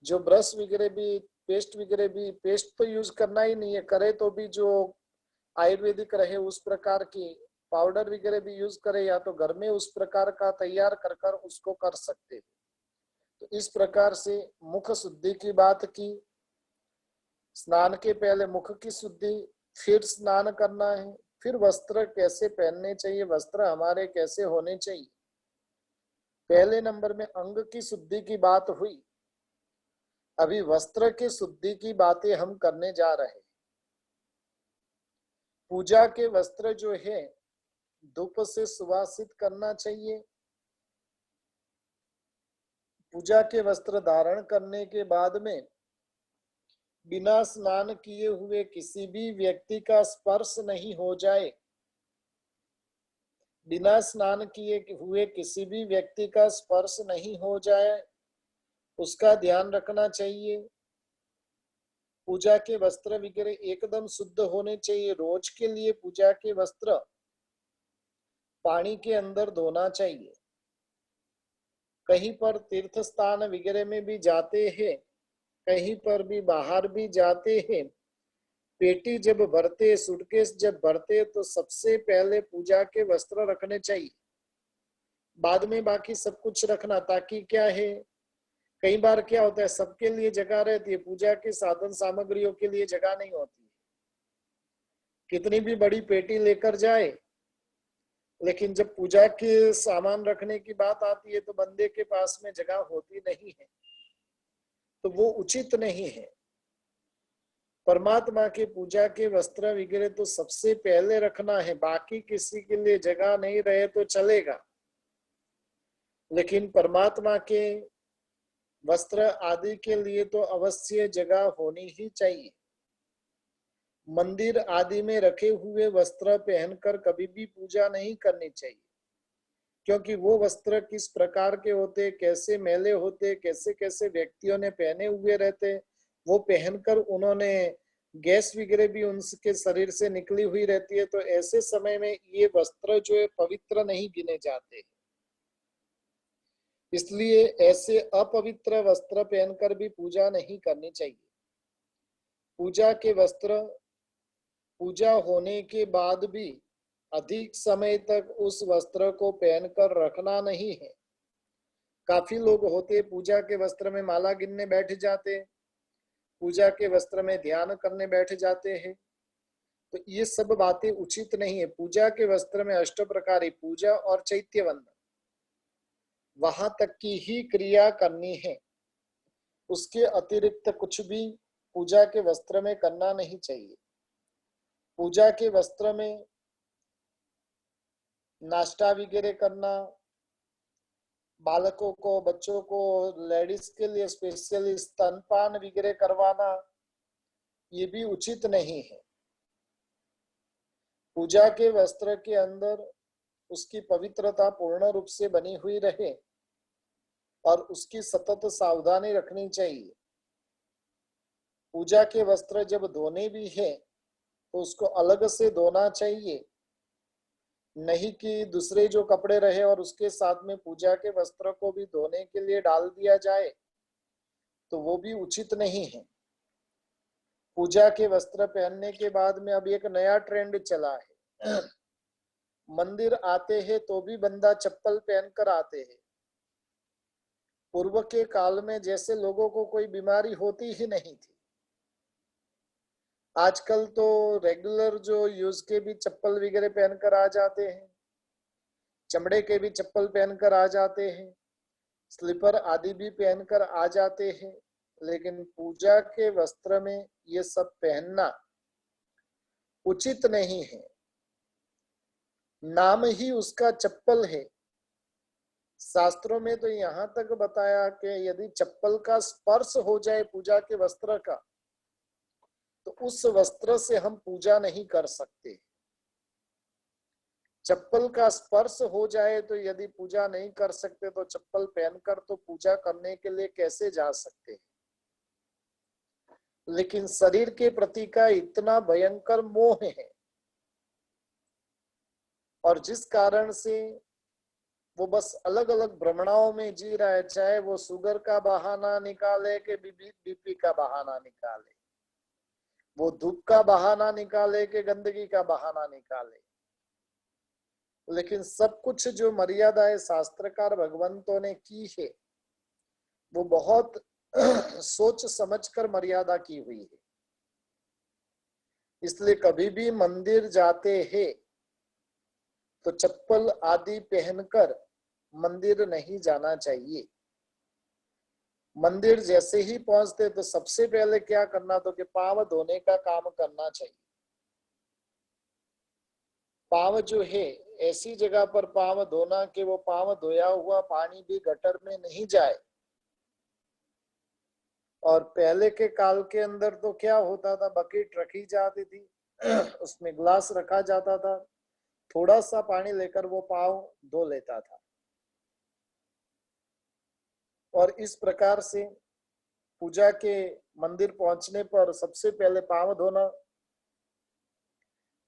जो ब्रश वगैरह भी, पेस्ट वगैरह भी, पेस्ट तो यूज करना ही नहीं है, करे तो भी जो आयुर्वेदिक रहे उस प्रकार की, पाउडर वगैरह भी यूज करे, या तो घर में उस प्रकार का तैयार कर कर उसको कर सकते। तो इस प्रकार से मुख शुद्धि की बात की। स्नान के पहले मुख की शुद्धि, फिर स्नान करना है, फिर वस्त्र कैसे पहनने चाहिए, वस्त्र हमारे कैसे होने चाहिए। पहले नंबर में अंग की शुद्धि की बात हुई, अभी वस्त्र की शुद्धि की बातें हम करने जा रहे हैं। पूजा के वस्त्र जो है धूप से सुवासित करना चाहिए। पूजा के वस्त्र धारण करने के बाद में बिना स्नान किए हुए किसी भी व्यक्ति का स्पर्श नहीं हो जाए। बिना स्नान किए हुए किसी भी व्यक्ति का स्पर्श नहीं हो जाए, उसका ध्यान रखना चाहिए। पूजा के वस्त्र वगैरह एकदम शुद्ध होने चाहिए। रोज के लिए पूजा के वस्त्र पानी के अंदर धोना चाहिए। कहीं पर तीर्थ स्थान वगैरह में भी जाते हैं, कहीं पर भी बाहर भी जाते हैं, पेटी जब भरते, सूटकेस जब भरते, तो सबसे पहले पूजा के वस्त्र रखने चाहिए, बाद में बाकी सब कुछ रखना। ताकि क्या है, कई बार क्या होता है, सबके लिए जगह रहती है, पूजा के साधन सामग्रियों के लिए जगह नहीं होती। कितनी भी बड़ी पेटी लेकर जाए, लेकिन जब पूजा के सामान रखने की बात आती है तो बंदे के पास में जगह होती नहीं है, तो वो उचित नहीं है। परमात्मा के पूजा के वस्त्र वगैरह तो सबसे पहले रखना है, बाकी किसी के लिए जगह नहीं रहे तो चलेगा, लेकिन परमात्मा के वस्त्र आदि के लिए तो अवश्य जगह होनी ही चाहिए। मंदिर आदि में रखे हुए वस्त्र पहनकर कभी भी पूजा नहीं करनी चाहिए, क्योंकि वो वस्त्र किस प्रकार के होते, कैसे मैले होते, कैसे कैसे व्यक्तियों ने पहने हुए रहते, वो पहनकर उन्होंने गैस वगैरह भी उनके शरीर से निकली हुई रहती है, तो ऐसे समय में ये वस्त्र जो है पवित्र नहीं गिने जाते। इसलिए ऐसे अपवित्र वस्त्र पहनकर भी पूजा नहीं करनी चाहिए। पूजा के वस्त्र पूजा होने के बाद भी अधिक समय तक उस वस्त्र को पहनकर रखना नहीं है। काफी लोग होते पूजा के वस्त्र में माला गिनने बैठ जाते, पूजा के वस्त्र में ध्यान करने बैठ जाते हैं, तो ये सब बातें उचित नहीं है। पूजा के वस्त्र में अष्ट प्रकारी पूजा और चैत्य वंदन, वहां तक की ही क्रिया करनी है। उसके अतिरिक्त कुछ भी पूजा के वस्त्र में करना नहीं चाहिए। पूजा के वस्त्र में नाश्ता वगैरह करना, बालकों को, बच्चों को, लेडीज के लिए स्पेशली स्तनपान वगैरह करवाना, ये भी उचित नहीं है। पूजा के वस्त्र के अंदर उसकी पवित्रता पूर्ण रूप से बनी हुई रहे और उसकी सतत सावधानी रखनी चाहिए। पूजा के वस्त्र जब धोने भी है तो उसको अलग से धोना चाहिए, नहीं कि दूसरे जो कपड़े रहे और उसके साथ में पूजा के वस्त्र को भी धोने के लिए डाल दिया जाए, तो वो भी उचित नहीं है। पूजा के वस्त्र पहनने के बाद में अब एक नया ट्रेंड चला है, मंदिर आते हैं तो भी बंदा चप्पल पहनकर आते हैं। पूर्व के काल में जैसे लोगों को कोई बीमारी होती ही नहीं थी, आजकल तो रेगुलर जो यूज के भी चप्पल वगैरह पहनकर आ जाते हैं, चमड़े के भी चप्पल पहनकर आ जाते हैं, स्लीपर आदि भी पहनकर आ जाते हैं। लेकिन पूजा के वस्त्र में ये सब पहनना उचित नहीं है। नाम ही उसका चप्पल है। शास्त्रों में तो यहाँ तक बताया कि यदि चप्पल का स्पर्श हो जाए पूजा के वस्त्र का, तो उस वस्त्र से हम पूजा नहीं कर सकते। चप्पल का स्पर्श हो जाए तो यदि पूजा नहीं कर सकते, तो चप्पल पहनकर तो पूजा करने के लिए कैसे जा सकते हैं। लेकिन शरीर के प्रति का इतना भयंकर मोह है, और जिस कारण से वो बस अलग अलग भ्रमणाओं में जी रहा है, चाहे वो शुगर का बहाना निकाले कि बीपी का बहाना निकाले, वो धूप का बहाना निकाले कि गंदगी का बहाना निकाले, लेकिन सब कुछ जो मर्यादाएं शास्त्रकार भगवंतों ने की है वो बहुत सोच समझकर मर्यादा की हुई है। इसलिए कभी भी मंदिर जाते हैं तो चप्पल आदि पहनकर मंदिर नहीं जाना चाहिए। मंदिर जैसे ही पहुंचते तो सबसे पहले क्या करना, तो कि पांव धोने का काम करना चाहिए। पांव जो है ऐसी जगह पर पांव धोना कि वो पांव धोया हुआ पानी भी गटर में नहीं जाए। और पहले के काल के अंदर तो क्या होता था, बकेट रखी जाती थी, उसमें ग्लास रखा जाता था, थोड़ा सा पानी लेकर वो पांव धो लेता था। और इस प्रकार से पूजा के मंदिर पहुंचने पर सबसे पहले पांव धोना।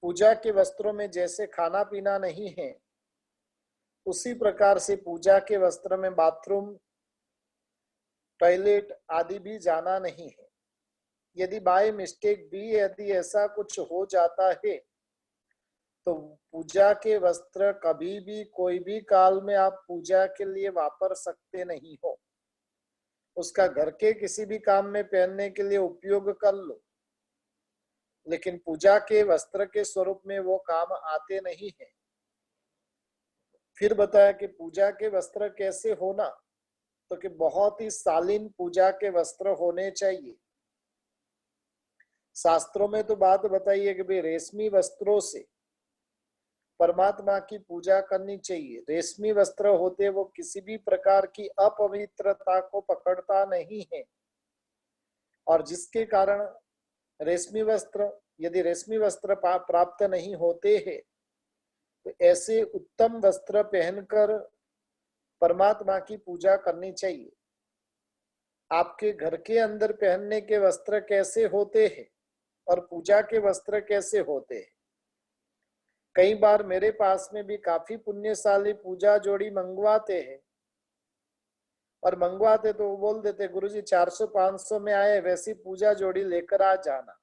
पूजा के वस्त्रों में जैसे खाना पीना नहीं है, उसी प्रकार से पूजा के वस्त्र में बाथरूम, टॉयलेट आदि भी जाना नहीं है। यदि बाय मिस्टेक भी यदि ऐसा कुछ हो जाता है तो पूजा के वस्त्र कभी भी कोई भी काल में आप पूजा के लिए वापर सकते नहीं हो। उसका घर के किसी भी काम में पहनने के लिए उपयोग कर लो, लेकिन पूजा के वस्त्र के स्वरूप में वो काम आते नहीं है। फिर बताया कि पूजा के वस्त्र कैसे होना, तो कि बहुत ही शालीन पूजा के वस्त्र होने चाहिए। शास्त्रों में तो बात बताई है कि भाई रेशमी वस्त्रों से परमात्मा की पूजा करनी चाहिए। रेशमी वस्त्र होते वो किसी भी प्रकार की अपवित्रता को पकड़ता नहीं है, और जिसके कारण रेशमी वस्त्र, यदि रेशमी वस्त्र प्राप्त नहीं होते हैं तो ऐसे उत्तम वस्त्र पहनकर परमात्मा की पूजा करनी चाहिए। आपके घर के अंदर पहनने के वस्त्र कैसे होते हैं और पूजा के वस्त्र कैसे होते हैं। कई बार मेरे पास में भी काफी पुण्यशाली पूजा जोड़ी मंगवाते हैं, और मंगवाते तो वो बोल देते गुरुजी 400-500 में आए, वैसी पूजा जोड़ी लेकर आ जाना।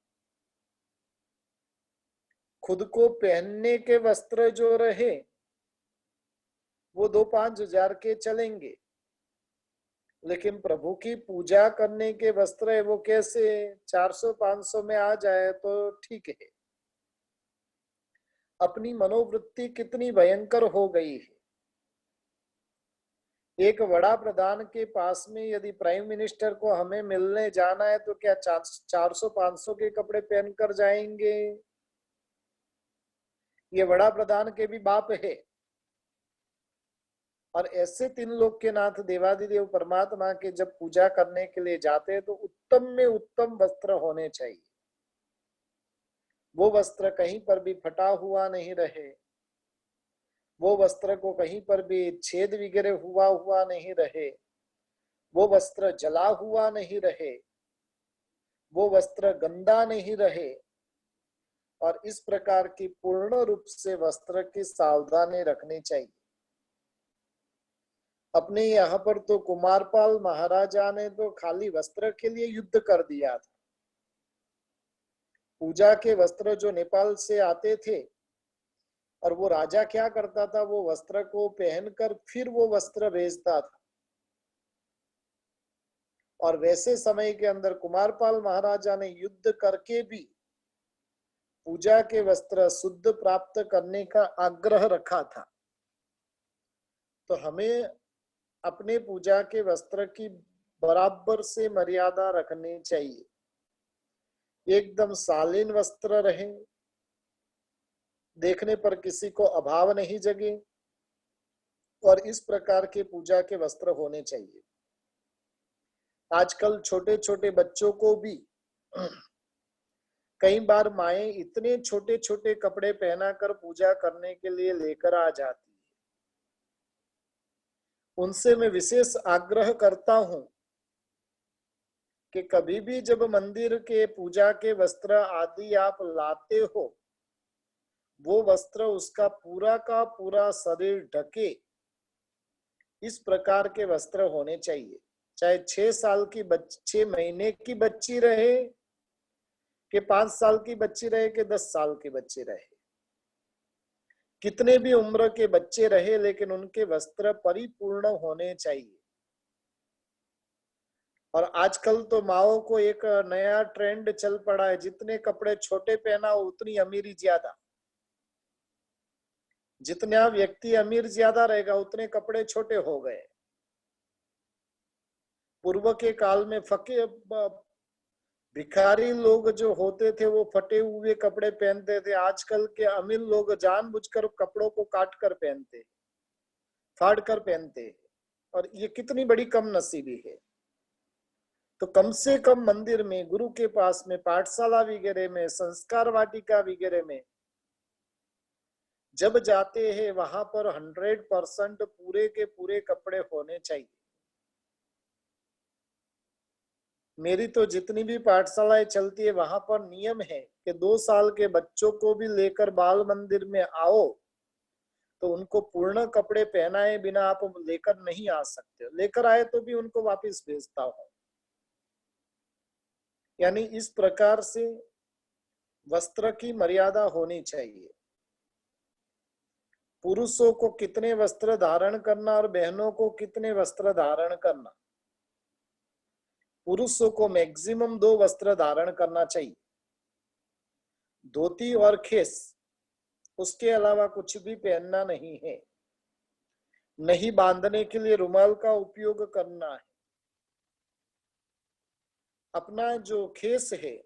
खुद को पहनने के वस्त्र जो रहे वो 2-5 हजार के चलेंगे, लेकिन प्रभु की पूजा करने के वस्त्र है वो कैसे 400-500 में आ जाए तो ठीक है। अपनी मनोवृत्ति कितनी भयंकर हो गई है। एक बड़ा प्रधान के पास में यदि प्राइम मिनिस्टर को हमें मिलने जाना है तो क्या 400-500 के कपड़े पहनकर जाएंगे? ये बड़ा प्रधान के भी बाप है। और ऐसे 3 लोग के नाथ देवादिदेव परमात्मा के जब पूजा करने के लिए जाते हैं तो उत्तम में उत्तम वस्त्र होने चाहिए। वो वस्त्र कहीं पर भी फटा हुआ नहीं रहे, वो वस्त्र को कहीं पर भी छेद वगैरह हुआ नहीं रहे, वो वस्त्र जला हुआ नहीं रहे, वो वस्त्र गंदा नहीं रहे। और इस प्रकार की पूर्ण रूप से वस्त्र की सावधानी रखनी चाहिए। अपने यहाँ पर तो कुमारपाल महाराजा ने तो खाली वस्त्र के लिए युद्ध कर दिया था। पूजा के वस्त्र जो नेपाल से आते थे, और वो राजा क्या करता था, वो वस्त्र को पहनकर फिर वो वस्त्र बेचता था। और वैसे समय के अंदर कुमारपाल महाराजा ने युद्ध करके भी पूजा के वस्त्र शुद्ध प्राप्त करने का आग्रह रखा था। तो हमें अपने पूजा के वस्त्र की बराबर से मर्यादा रखनी चाहिए। एकदम शालीन वस्त्र रहे, देखने पर किसी को अभाव नहीं जगे, और इस प्रकार के पूजा के वस्त्र होने चाहिए। आजकल छोटे छोटे बच्चों को भी कई बार माएं इतने छोटे छोटे कपड़े पहनाकर पूजा करने के लिए लेकर आ जाती है। उनसे मैं विशेष आग्रह करता हूं कि कभी भी जब मंदिर के पूजा के वस्त्र आदि आप लाते हो, वो वस्त्र उसका पूरा का पूरा शरीर ढके, इस प्रकार के वस्त्र होने चाहिए। चाहे 6 महीने की बच्ची रहे, कि 5 साल की बच्ची रहे, कि 10 साल की बच्ची रहे, कितने भी उम्र के बच्चे रहे, लेकिन उनके वस्त्र परिपूर्ण होने चाहिए। और आजकल तो माओ को एक नया ट्रेंड चल पड़ा है, जितने कपड़े छोटे पहना उतनी अमीरी ज्यादा। जितना व्यक्ति अमीर ज्यादा रहेगा उतने कपड़े छोटे हो गए। पूर्व के काल में भिखारी लोग जो होते थे वो फटे हुए कपड़े पहनते थे। आजकल के अमीर लोग जानबूझकर कपड़ों को काट कर पहनते, फाड़ कर पहनते, और ये कितनी बड़ी कम नसीबी है। तो कम से कम मंदिर में, गुरु के पास में, पाठशाला वगैरह में, संस्कार वाटिका वगैरह में जब जाते हैं, वहां पर 100% पूरे के पूरे कपड़े होने चाहिए। मेरी तो जितनी भी पाठशालाएं चलती है, वहां पर नियम है कि 2 साल के बच्चों को भी लेकर बाल मंदिर में आओ तो उनको पूर्ण कपड़े पहनाए बिना आप लेकर नहीं आ सकते। लेकर आए तो भी उनको वापस भेजता हूं। यानी इस प्रकार से वस्त्र की मर्यादा होनी चाहिए। पुरुषों को कितने वस्त्र धारण करना और बहनों को कितने वस्त्र धारण करना। पुरुषों को मैक्सिमम 2 वस्त्र धारण करना चाहिए, धोती और खेस, उसके अलावा कुछ भी पहनना नहीं है। नहीं बांधने के लिए रुमाल का उपयोग करना है। अपना जो खेस है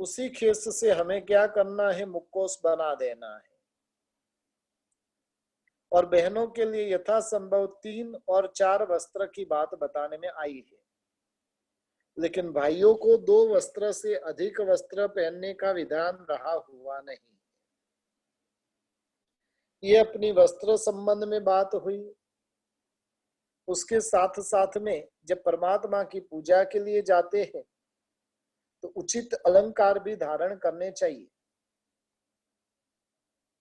उसी खेस से हमें क्या करना है, मुखोश बना देना है। और बहनों के लिए यथासंभव 3 और 4 वस्त्र की बात बताने में आई है। लेकिन भाइयों को 2 वस्त्र से अधिक वस्त्र पहनने का विधान रहा हुआ नहीं। ये अपनी वस्त्र संबंध में बात हुई। उसके साथ साथ में जब परमात्मा की पूजा के लिए जाते हैं तो उचित अलंकार भी धारण करने चाहिए।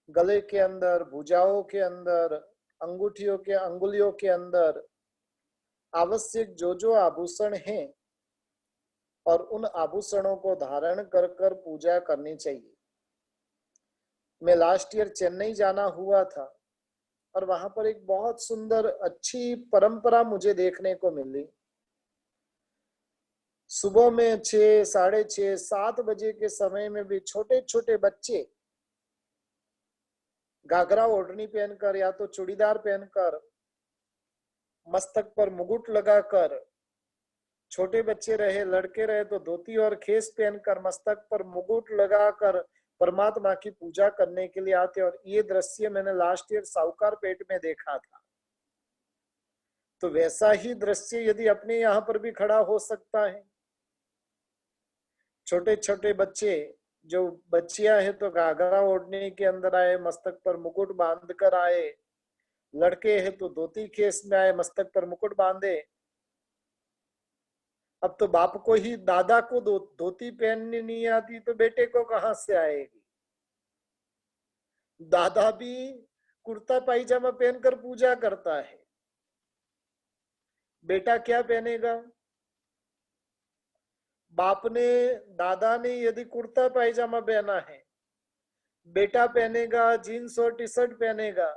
गले के अंदर, भुजाओं के अंदर, अंगूठियों के अंगुलियों के अंदर आवश्यक जो जो आभूषण हैं, और उन आभूषणों को धारण कर कर पूजा करनी चाहिए। मैं लास्ट ईयर चेन्नई जाना हुआ था, और वहां पर एक बहुत सुंदर अच्छी परंपरा मुझे देखने को मिली। सुबह में 6, 6:30, 7 बजे के समय में भी छोटे छोटे बच्चे घाघरा ओढ़नी पहनकर या तो चूड़ीदार पहनकर, मस्तक पर मुकुट लगाकर, छोटे बच्चे रहे, लड़के रहे तो धोती और खेस पहनकर, मस्तक पर मुकुट लगाकर परमात्मा की पूजा करने के लिए आते। और ये दृश्य मैंने लास्ट ईयर साहूकार पेट में देखा था। तो वैसा ही दृश्य यदि अपने यहाँ पर भी खड़ा हो सकता है। छोटे छोटे बच्चे जो बच्चियां हैं तो घाघरा ओढ़ने के अंदर आए, मस्तक पर मुकुट बांध कर आए। लड़के हैं तो धोती केस में आए, मस्तक पर मुकुट बांधे। अब तो बाप को ही, दादा को धोती पहननी नहीं आती तो बेटे को कहां से आएगी। दादा भी कुर्ता पायजामा पहनकर पूजा करता है, बेटा क्या पहनेगा। बाप ने, दादा ने यदि कुर्ता पायजामा पहना है, बेटा पहनेगा जीन्स और टी शर्ट पहनेगा।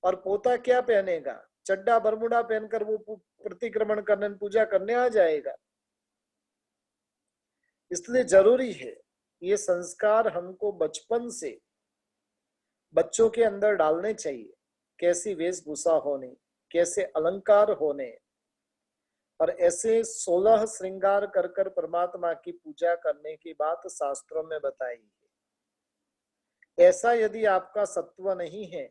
और पोता क्या पहनेगा, चड्डा बरमुडा पहनकर वो प्रतिक्रमण करने, पूजा करने आ जाएगा। इसलिए जरूरी है ये संस्कार हमको बचपन से बच्चों के अंदर डालने चाहिए। कैसी वेशभूषा होने, कैसे अलंकार होने, और ऐसे 16 श्रृंगार कर कर परमात्मा की पूजा करने की बात शास्त्रों में बताई है। ऐसा यदि आपका सत्व नहीं है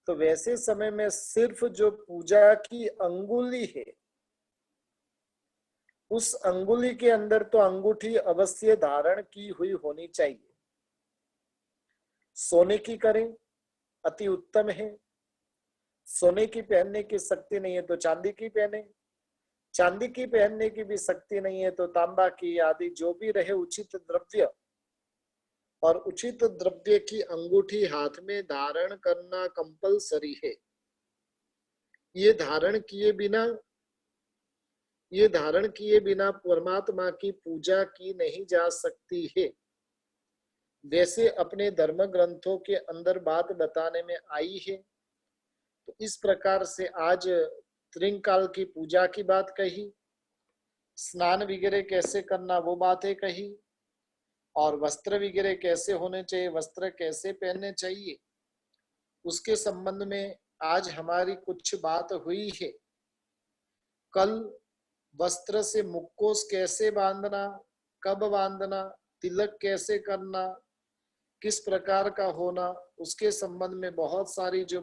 तो वैसे समय में सिर्फ जो पूजा की अंगुली है, उस अंगुली के अंदर तो अंगूठी अवश्य धारण की हुई होनी चाहिए। सोने की करें, अति उत्तम है। सोने की पहनने की शक्ति नहीं है तो चांदी की पहने, चांदी की पहनने की भी शक्ति नहीं है तो तांबा की, आदि जो भी रहे उचित द्रव्य, और उचित द्रव्य की अंगूठी हाथ में धारण करना कंपलसरी है। ये धारण किए बिना परमात्मा की पूजा की नहीं जा सकती है। वैसे अपने धर्म ग्रंथों के अंदर बात बताने में आई है। तो इस प्रकार से आज त्रिकाल की पूजा की बात कही, स्नान वगैरह कैसे करना वो बातें कही, और वस्त्र वगैरह कैसे होने चाहिए, वस्त्र कैसे पहनने चाहिए, उसके संबंध में आज हमारी कुछ बात हुई है। कल वस्त्र से मुखोश कैसे बांधना, कब बांधना, तिलक कैसे करना, किस प्रकार का होना, उसके संबंध में बहुत सारी जो